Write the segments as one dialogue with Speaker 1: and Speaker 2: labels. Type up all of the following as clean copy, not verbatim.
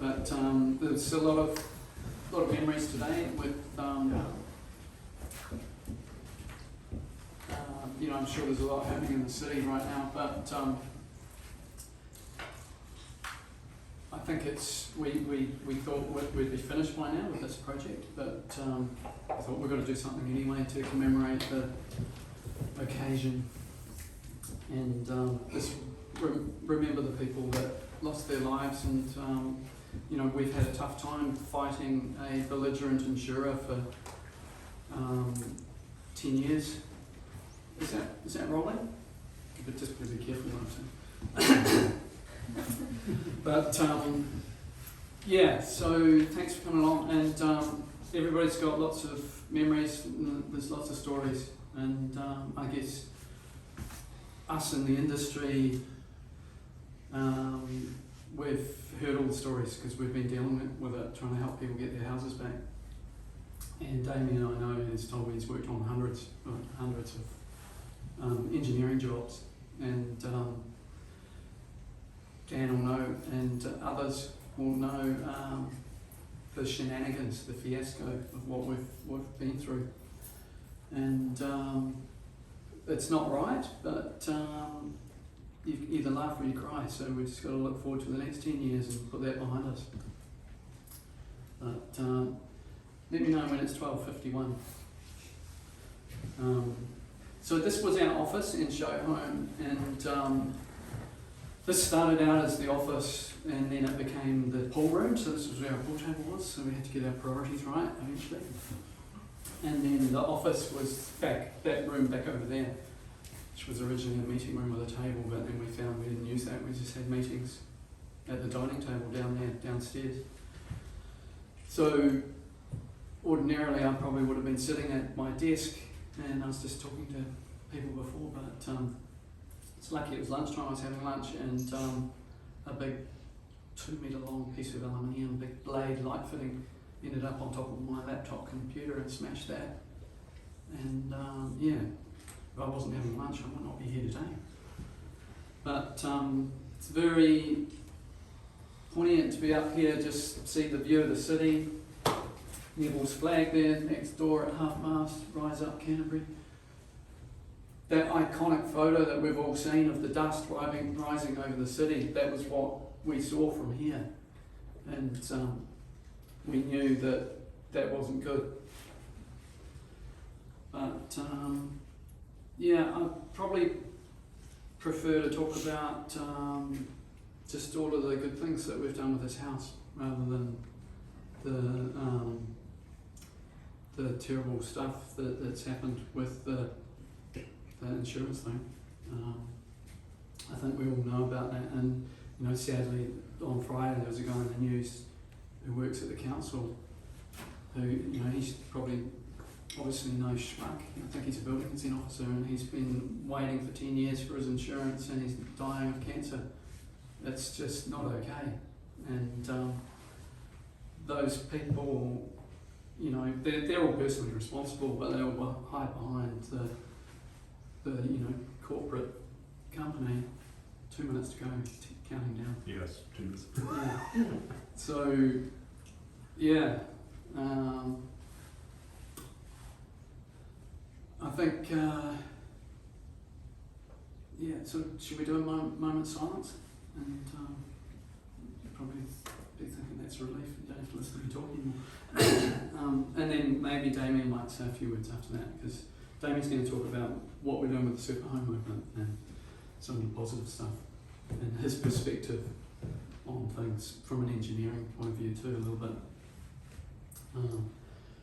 Speaker 1: But there's a lot of memories today with, I'm sure there's a lot happening in the city right now, but I think we thought we'd be finished by now with this project, but I thought we've got to do something anyway to commemorate the occasion and just remember the people that lost their lives, and we've had a tough time fighting a belligerent insurer for 10 years. Is that rolling? But just be careful what I'm saying. But so thanks for coming along, and everybody's got lots of memories, and there's lots of stories, and I guess us in the industry, we've heard all the stories because we've been dealing with it, trying to help people get their houses back. And Damien, I know, has told me he's worked on hundreds of engineering jobs, and Dan will know, and others will know the shenanigans, the fiasco of what we've been through. And it's not right, but you either laugh or you cry, so we've just got to look forward to the next 10 years and put that behind us. But let me know when it's 12:51. So this was our office in Show Home, and this started out as the office, and then it became the pool room. So this was where our pool table was, so we had to get our priorities right eventually. And then the office was that room back over there, which was originally a meeting room with a table, but then we found we didn't use that. We just had meetings at the dining table down there, downstairs. So ordinarily I probably would have been sitting at my desk, and I was just talking to people before, but it's lucky it was lunchtime. I was having lunch, and a big 2-metre long piece of aluminium, big blade light fitting, ended up on top of my laptop computer and smashed that. And if I wasn't having lunch, I might not be here today. But it's very poignant to be up here, just see the view of the city. Neville's flag there next door at half mast, Rise Up Canterbury. That iconic photo that we've all seen of the dust rising over the city, that was what we saw from here. And we knew that wasn't good. But I probably prefer to talk about just all of the good things that we've done with this house, rather than the terrible stuff that's happened with the insurance thing. I think we all know about that, and sadly on Friday there was a guy in the news who works at the council who, he's probably obviously no schmuck. I think he's a building consent officer, and he's been waiting for 10 years for his insurance, and he's dying of cancer. It's just not okay. And those people, they're all personally responsible, but they all hide behind the corporate company. 2 minutes to go, counting down.
Speaker 2: Yes, 2 minutes.
Speaker 1: Yeah. So, I think, so should we do a moment's silence? And you'll probably be thinking that's a relief, you don't have to listen to me talking more. And then maybe Damien might say a few words after that, because Damien's going to talk about what we're doing with the super home movement and some of the positive stuff, and his perspective on things from an engineering point of view too, a little bit.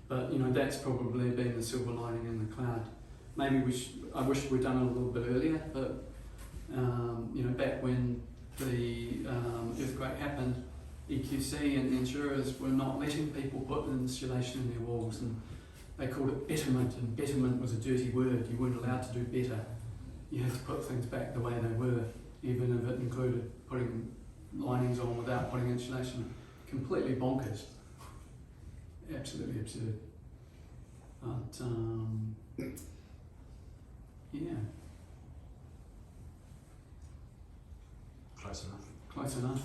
Speaker 1: But that's probably been the silver lining in the cloud. Maybe I wish we'd done it a little bit earlier, but back when the earthquake happened, EQC and the insurers were not letting people put insulation in their walls, and they called it betterment, and betterment was a dirty word. You weren't allowed to do better. You had to put things back the way they were, even if it included putting linings on without putting insulation. Completely bonkers. Absolutely absurd. But
Speaker 2: Close enough.
Speaker 1: Close enough.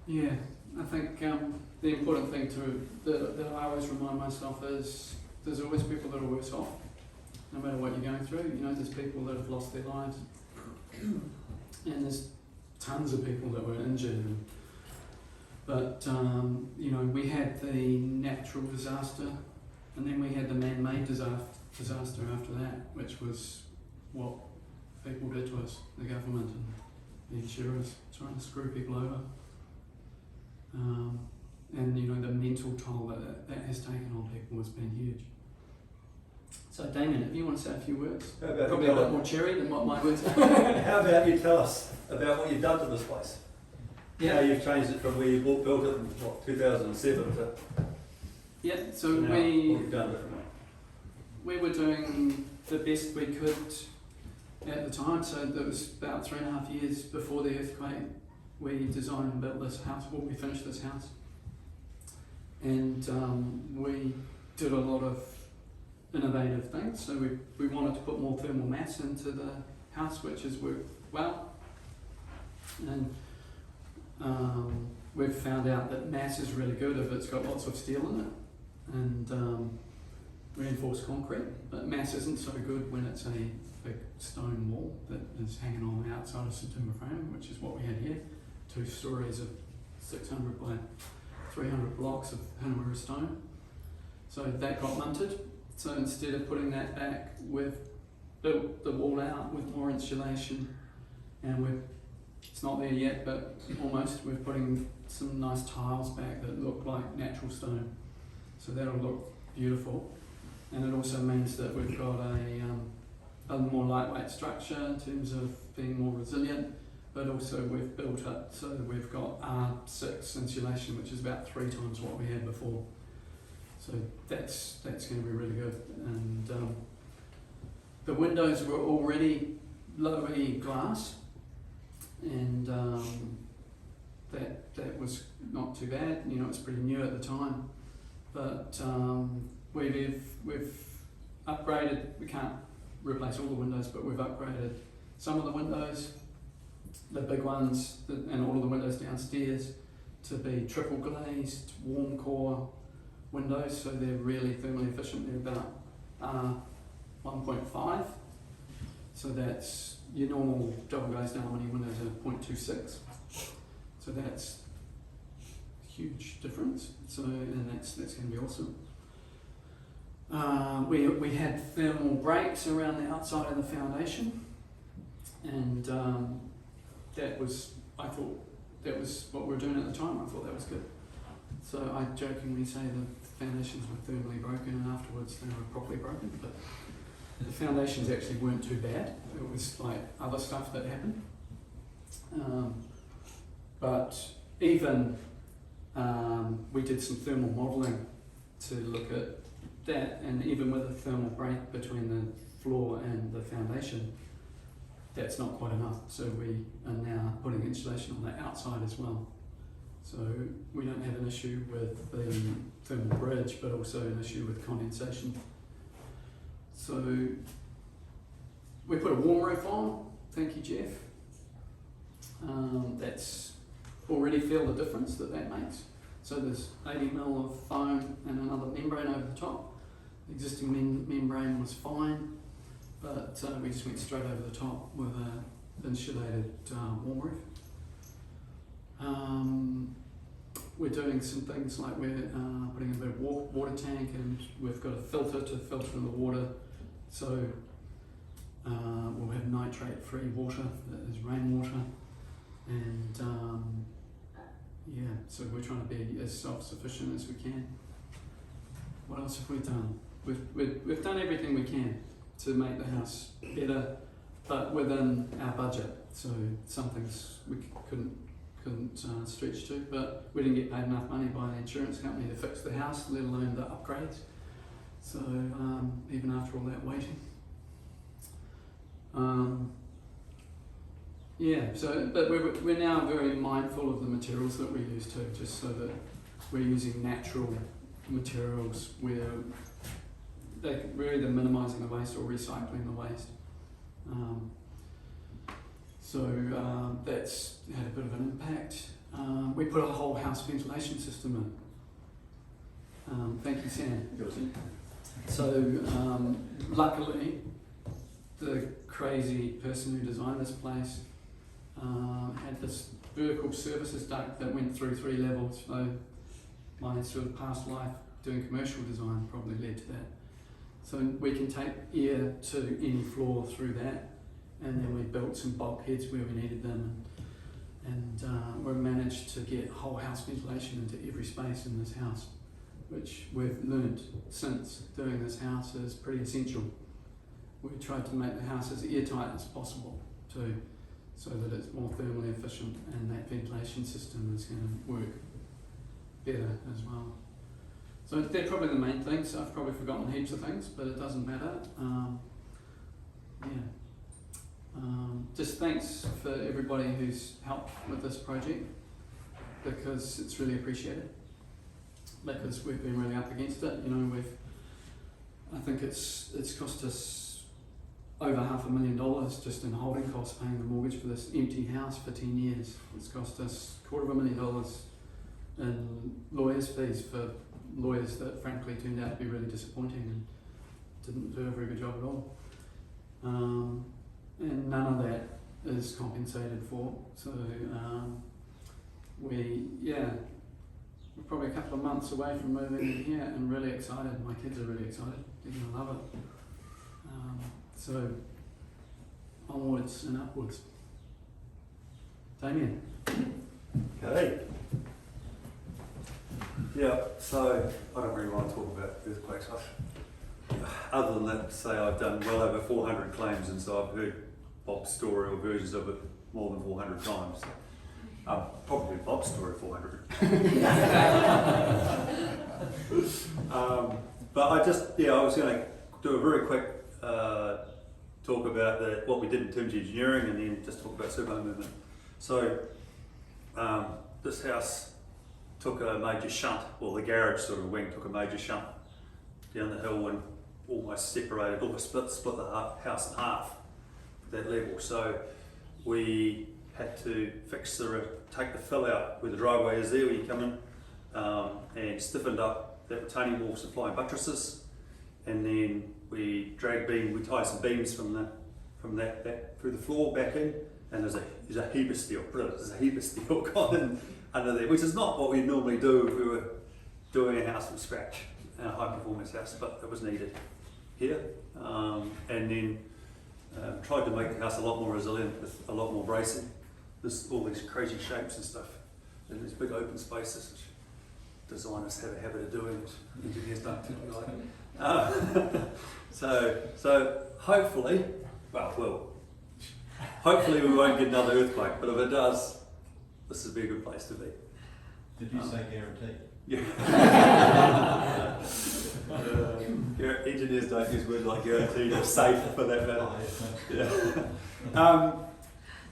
Speaker 1: Yeah, I think the important thing that I always remind myself is there's always people that are worse off, no matter what you're going through. You know, there's people that have lost their lives, and there's tons of people that were injured. But you know, we had the natural disaster, and then we had the man-made disaster after that, which was what people did to us, the government and the insurers, trying to screw people over. And you know, the mental toll that has taken on people has been huge. So Damien, if you want to say a few words, probably a bit more cheery than what my words are.
Speaker 2: How about you tell us about what you've done to this place?
Speaker 1: Yeah.
Speaker 2: How you've changed it from where you built it in 2007 to
Speaker 1: Yeah, so
Speaker 2: now, what you've done differently.
Speaker 1: we were doing the best we could at the time. So that was about 3.5 years before the earthquake. We designed and built this house. Well, we finished this house, and we did a lot of innovative things. So we wanted to put more thermal mass into the house, which has worked well. And we've found out that mass is really good if it's got lots of steel in it, and reinforced concrete. But mass isn't so good when it's a big stone wall that is hanging on the outside of some timber frame, which is what we had here. 2 stories of 600 by 300 blocks of Hanawara stone. So that got munted. So instead of putting that back, we've built the wall out with more insulation, and it's not there yet, but almost. We're putting some nice tiles back that look like natural stone. So that'll look beautiful. And it also means that we've got a more lightweight structure in terms of being more resilient. But also we've built it so that we've got R6 insulation, which is about 3 times what we had before. So that's going to be really good. And the windows were already low E glass, and that was not too bad. You know, it's pretty new at the time. But we've upgraded. We can't replace all the windows, but we've upgraded some of the windows. The big ones and all of the windows downstairs to be triple glazed, warm core windows, so they're really thermally efficient. They're about 1.5, so that's your normal double glazed aluminium windows are 0.26, so that's a huge difference. So, and that's going to be awesome. We had thermal breaks around the outside of the foundation, and I thought that was what we were doing at the time. I thought that was good. So I jokingly say the foundations were thermally broken, and afterwards they were properly broken, but the foundations actually weren't too bad. It was like other stuff that happened. But even we did some thermal modelling to look at that, and even with a thermal break between the floor and the foundation, that's not quite enough. So we are now putting insulation on the outside as well. So we don't have an issue with the thermal bridge, but also an issue with condensation. So we put a warm roof on, thank you Jeff. That's already feel the difference that makes. So there's 80 mil of foam and another membrane over the top. The existing membrane was fine, but we just went straight over the top with an insulated warm roof. We're doing some things like we're putting a bit of water tank, and we've got a filter to filter the water, so we'll have nitrate-free water that is rainwater, and yeah, so we're trying to be as self-sufficient as we can. What else have we done? We've done everything we can to make the house better, but within our budget. So some things we couldn't stretch to, but we didn't get paid enough money by the insurance company to fix the house, let alone the upgrades. So even after all that waiting. Yeah, so but we're now very mindful of the materials that we use too, just so that we're using natural materials where we're either minimising the waste or recycling the waste. So that's had a bit of an impact. we put a whole house ventilation system in. Thank you, Sam. So luckily, the crazy person who designed this place had this vertical services duct that went through 3 levels. So my sort of past life doing commercial design probably led to that. So we can take air to any floor through that, and then we built some bulkheads where we needed them, and we managed to get whole house ventilation into every space in this house, which we've learned since doing this house is pretty essential. We tried to make the house as airtight as possible too, so that it's more thermally efficient, and that ventilation system is going to work better as well. So they're probably the main things. I've probably forgotten heaps of things, but it doesn't matter. Just thanks for everybody who's helped with this project, because it's really appreciated. Because we've been really up against it. You know, I think it's cost us over $500,000 just in holding costs, paying the mortgage for this empty house for 10 years. It's cost us $250,000 in lawyers' fees for lawyers that frankly turned out to be really disappointing and didn't do a very good job at all. And none of that is compensated for. So we're probably a couple of months away from moving in here, and really excited. My kids are really excited. They're going to love it. So onwards and upwards. Damien.
Speaker 2: Okay. Yeah, so I don't really want to talk about earthquakes. Other than that, say I've done well over 400 claims, and so I've heard Bob's story or versions of it more than 400 times. Probably Bob's story 400. But I was going to do a very quick talk about what we did in terms of engineering, and then just talk about superhome movement. So this house took a major shunt, well, the garage sort of wing took a major shunt down the hill and almost split the house in half at that level. So we had to take the fill out where the driveway is there, where you come in, and stiffened up that retaining wall supplying buttresses, and then we tied some beams from that through the floor back in, and there's a heap of steel. There's a heap of steel gone in under there, which is not what we normally do if we were doing a house from scratch, a high performance house, but it was needed here. And then tried to make the house a lot more resilient with a lot more bracing. There's all these crazy shapes and stuff in these big open spaces, which designers have a habit of doing, which engineers don't typically like. So hopefully we won't get another earthquake, but if it does, this would be a good place to be.
Speaker 3: Did you say guarantee?
Speaker 2: Yeah. Engineers don't use words like guaranteed or safe for that matter. Yeah.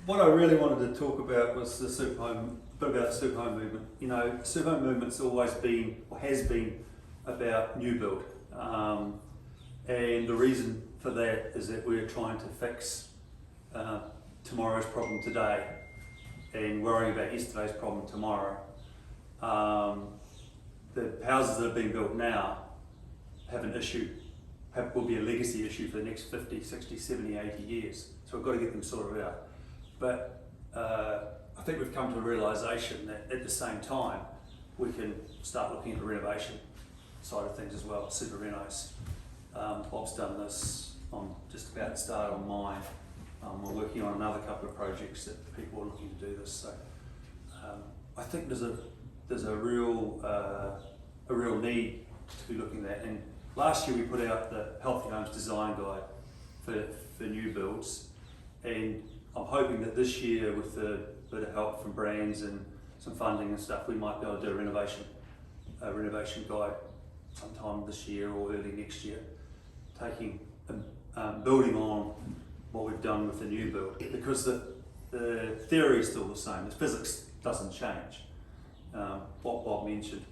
Speaker 2: What I really wanted to talk about was the superhome movement. You know, superhome movement's always been, or has been, about new build. And the reason for that is that we're trying to fix tomorrow's problem today and worrying about yesterday's problem tomorrow. The houses that are being built now have an issue, will be a legacy issue for the next 50, 60, 70, 80 years. So we've got to get them sorted out. But I think we've come to a realisation that at the same time, we can start looking at the renovation side of things as well, super renos. Bob's done this, I'm just about to start on mine. We're working on another couple of projects that people are looking to do this. So I think there's a real need to be looking at. And last year we put out the Healthy Homes Design Guide for new builds, and I'm hoping that this year, with a bit of help from brands and some funding and stuff, we might be able to do a renovation guide sometime this year or early next year, building on what we've done with the new build, because the theory is still the same. The physics doesn't change. What Bob mentioned,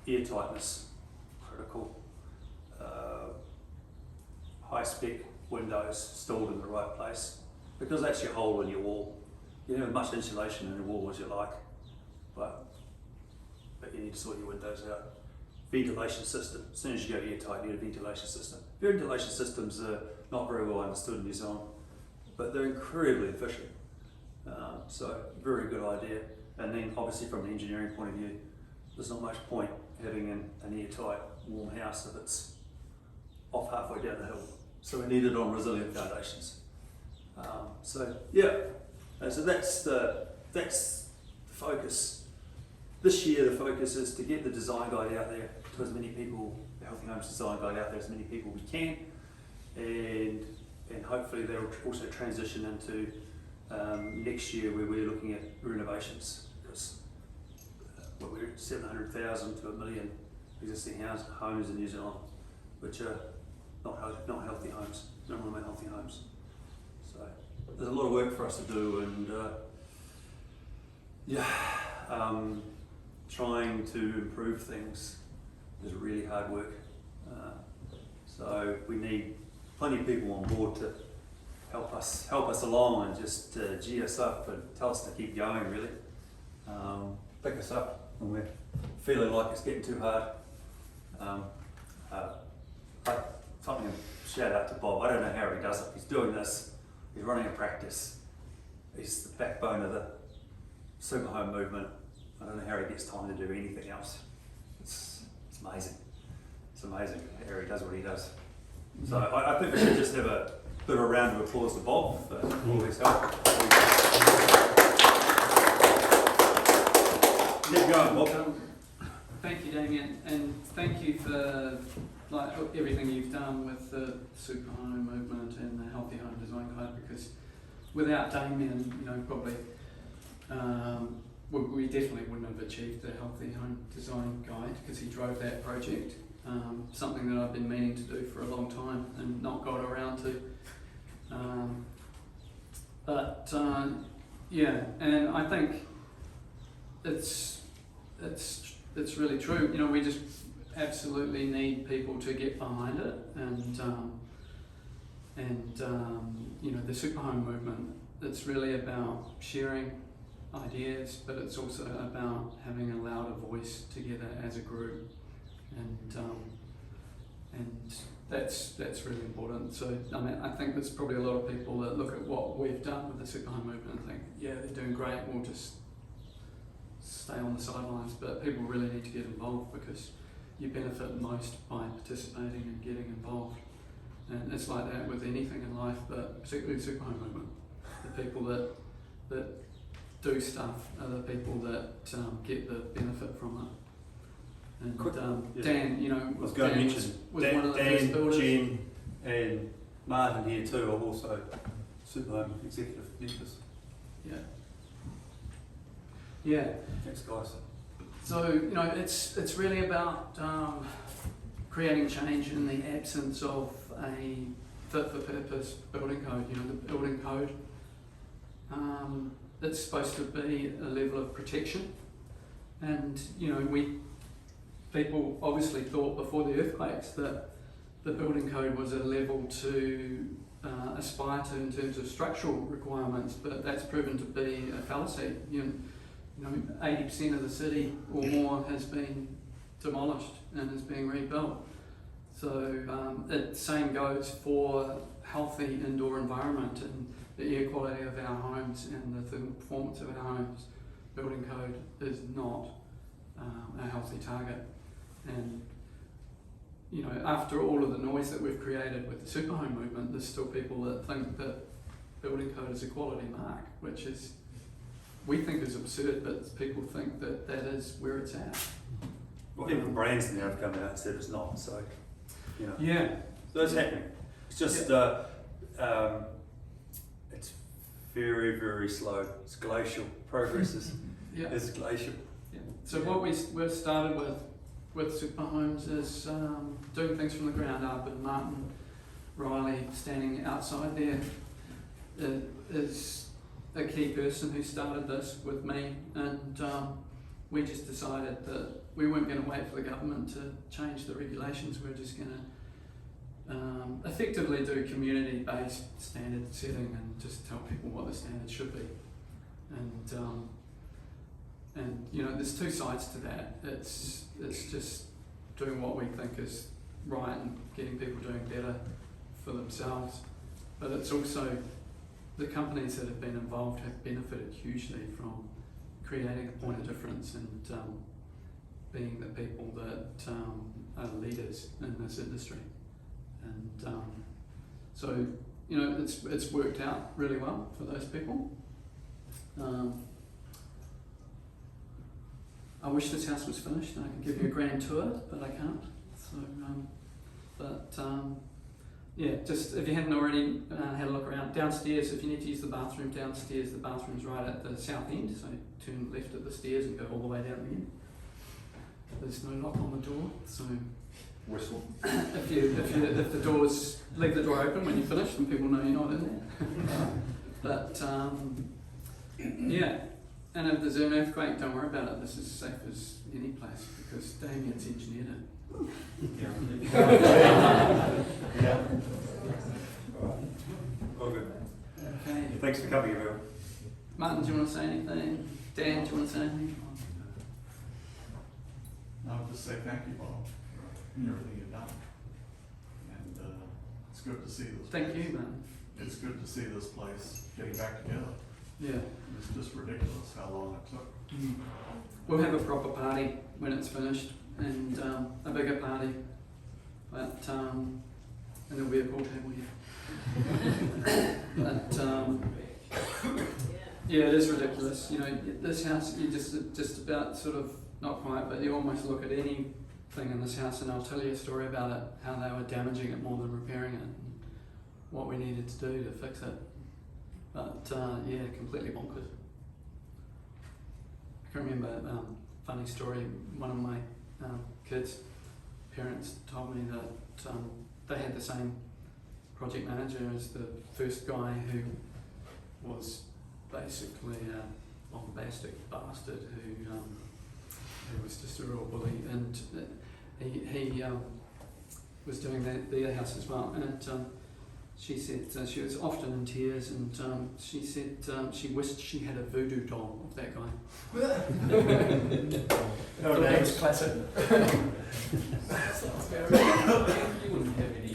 Speaker 2: air tightness, critical, high spec windows installed in the right place, because that's your hole in your wall. You have as much insulation in your wall as you like, to sort your windows out. Ventilation system. As soon as you go airtight, you need a ventilation system. Ventilation systems are not very well understood in New Zealand, but they're incredibly efficient. So very good idea. And then obviously from the engineering point of view, there's not much point having an airtight, warm house if it's off halfway down the hill. So we need it on resilient foundations. So yeah, so that's the focus. This year the focus is to get the design guide out there to as many people, the Healthy Homes design guide out there as many people we can, and hopefully that will also transition into next year where we're looking at renovations, because we're 700,000 to 1 million existing homes in New Zealand, which are not healthy homes, none of them are healthy homes. So there's a lot of work for us to do, and trying to improve things is really hard work. So we need plenty of people on board to help us along and just gee us up and tell us to keep going, really. Pick us up when we're feeling like it's getting too hard. Something, shout out to Bob. I don't know how he does it. He's doing this. He's running a practice. He's the backbone of the super home movement. I don't know how he gets time to do anything else. It's amazing. It's amazing how he does what he does. So I think we should just have a bit of a round of applause to Bob for all his help. Keep going, Bob.
Speaker 1: Thank you, Damien, and thank you for everything you've done with the super home movement and the Healthy Home Design Guide, because without Damien, probably we definitely wouldn't have achieved the Healthy Home Design Guide, because he drove that project, something that I've been meaning to do for a long time and not got around to. And I think it's really true. We just absolutely need people to get behind it, and the super home movement. It's really about sharing ideas, but it's also about having a louder voice together as a group, and that's really important. So I think there's probably a lot of people that look at what we've done with the super home movement and think, yeah, they're doing great, we'll just stay on the sidelines. But people really need to get involved, because you benefit most by participating and getting involved. And it's like that with anything in life, but particularly the super home movement. The people that do stuff are the people that get the benefit from it. And Dan, was one of the first builders.
Speaker 2: Jen and Martin here too are also super home executive members.
Speaker 1: Yeah.
Speaker 2: Thanks, guys.
Speaker 1: So it's really about creating change in the absence of a fit for purpose building code. The building code, it's supposed to be a level of protection, and people obviously thought before the earthquakes that the building code was a level to aspire to in terms of structural requirements, but that's proven to be a fallacy. 80% of the city or more has been demolished and is being rebuilt. So the same goes for healthy indoor environment and the air quality of our homes and the thermal performance of our homes. Building code is not a healthy target. And after all of the noise that we've created with the super home movement, there's still people that think that building code is a quality mark, which is, we think is absurd, but people think that that is where it's at.
Speaker 2: Well, even brands now have come out and said it's not, so,
Speaker 1: Yeah.
Speaker 2: So it's happening. It's just, it's very, very slow. It's glacial. Progress is glacial.
Speaker 1: Yeah. So what we've started with super homes is doing things from the ground up, and Martin Riley, standing outside there, is a key person who started this with me, and we just decided that we weren't going to wait for the government to change the regulations. We're just going to effectively do community-based standard setting and just tell people what the standards should be. And you know, there's two sides to that. It's just doing what we think is right and getting people doing better for themselves. But it's also the companies that have been involved have benefited hugely from creating a point of difference and being the people that are leaders in this industry. And so, you know, it's worked out really well for those people. I wish this house was finished and I could give you a grand tour, but I can't. So, yeah, just if you hadn't already had a look around downstairs, if you need to use the bathroom downstairs, the bathroom's right at the south end, so turn left at the stairs and go all the way down again. There's no lock on the door, so
Speaker 3: Whistle.
Speaker 1: if the doors, leave the door open when you finish, then people know you're not in there. But yeah, and if there's an earthquake, don't worry about it. This is as safe as any place because Damien's engineered it.
Speaker 3: Yeah.
Speaker 2: All good.
Speaker 1: Okay.
Speaker 2: Thanks for coming, everyone.
Speaker 1: Martin, do you want to say anything? Dan, do you want to say anything?
Speaker 4: I would just say thank you, Bob, for everything you've done. And it's good to see this.
Speaker 1: Thank you, man.
Speaker 4: It's good to see this place getting back together.
Speaker 1: Yeah.
Speaker 4: It's just ridiculous how long it took.
Speaker 1: We'll have a proper party when it's finished and a bigger party. But and there'll be a pool table here. But yeah, it is ridiculous. You know, this house, you just about sort of, not quite, but you almost look at anything in this house and I'll tell you a story about it, how they were damaging it more than repairing it, and what we needed to do to fix it. But yeah, completely bonkers. I can remember funny story, one of my kids' parents told me that they had the same project manager as the first guy who was basically a bombastic bastard who was just a real bully, and he was doing their house as well. And she said she was often in tears, and she said she wished she had a voodoo doll of that guy.
Speaker 3: No
Speaker 1: That
Speaker 3: names.
Speaker 1: was classic.
Speaker 5: You wouldn't have any